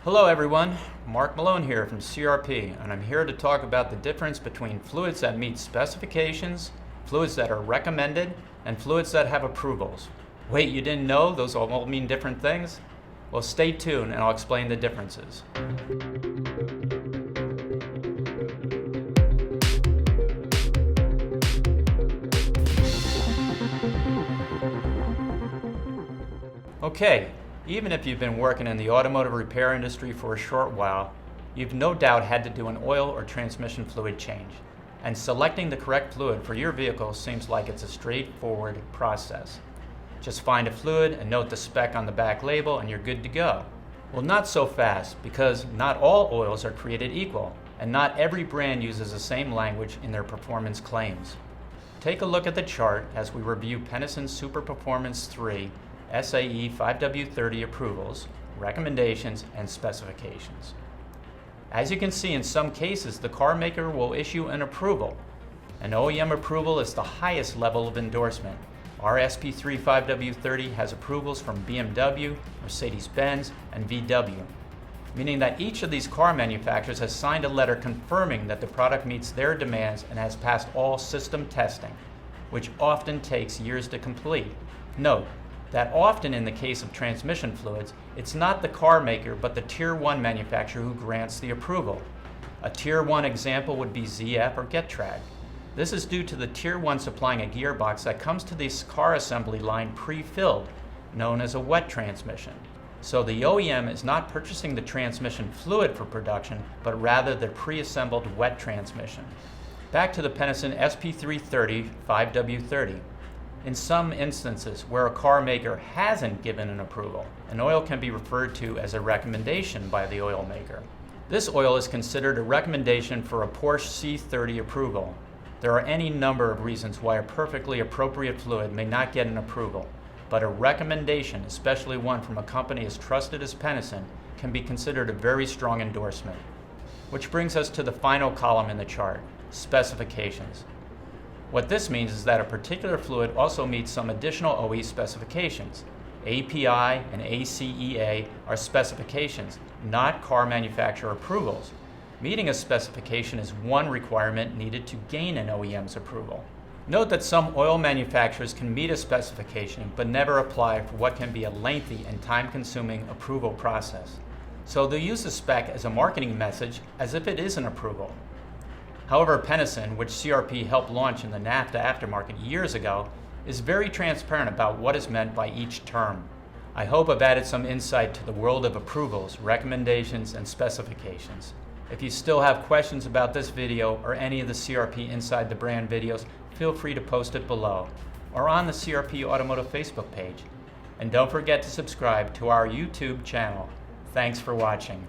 Hello everyone, Mark Malone here from CRP, and I'm here to talk about the difference between fluids that meet specifications, fluids that are recommended, and fluids that have approvals. Wait, you didn't know those all mean different things? Well, stay tuned and I'll explain the differences. Okay. Even if you've been working in the automotive repair industry for a short while, you've no doubt had to do an oil or transmission fluid change. And selecting the correct fluid for your vehicle seems like it's a straightforward process. Just find a fluid and note the spec on the back label and you're good to go. Well, not so fast, because not all oils are created equal, and not every brand uses the same language in their performance claims. Take a look at the chart as we review Pentosin Super Performance 3 SAE 5W30 approvals, recommendations, and specifications. As you can see, in some cases, the car maker will issue an approval. An OEM approval is the highest level of endorsement. Our SP3 5W30 has approvals from BMW, Mercedes-Benz, and VW, meaning that each of these car manufacturers has signed a letter confirming that the product meets their demands and has passed all system testing, which often takes years to complete. Note that often in the case of transmission fluids, it's not the car maker but the Tier 1 manufacturer who grants the approval. A Tier 1 example would be ZF or Getrag. This is due to the Tier 1 supplying a gearbox that comes to this car assembly line pre-filled, known as a wet transmission. So the OEM is not purchasing the transmission fluid for production, but rather the pre-assembled wet transmission. Back to the Pentosin SP330 5W30. In some instances where a car maker hasn't given an approval, an oil can be referred to as a recommendation by the oil maker. This oil is considered a recommendation for a Porsche C30 approval. There are any number of reasons why a perfectly appropriate fluid may not get an approval, but a recommendation, especially one from a company as trusted as Pentosin, can be considered a very strong endorsement. Which brings us to the final column in the chart, specifications. What this means is that a particular fluid also meets some additional OE specifications. API and ACEA are specifications, not car manufacturer approvals. Meeting a specification is one requirement needed to gain an OEM's approval. Note that some oil manufacturers can meet a specification but never apply for what can be a lengthy and time-consuming approval process. So they'll use the spec as a marketing message as if it is an approval. However, Pentosin, which CRP helped launch in the NAFTA aftermarket years ago, is very transparent about what is meant by each term. I hope I've added some insight to the world of approvals, recommendations, and specifications. If you still have questions about this video or any of the CRP Inside the Brand videos, feel free to post it below or on the CRP Automotive Facebook page. And don't forget to subscribe to our YouTube channel. Thanks for watching.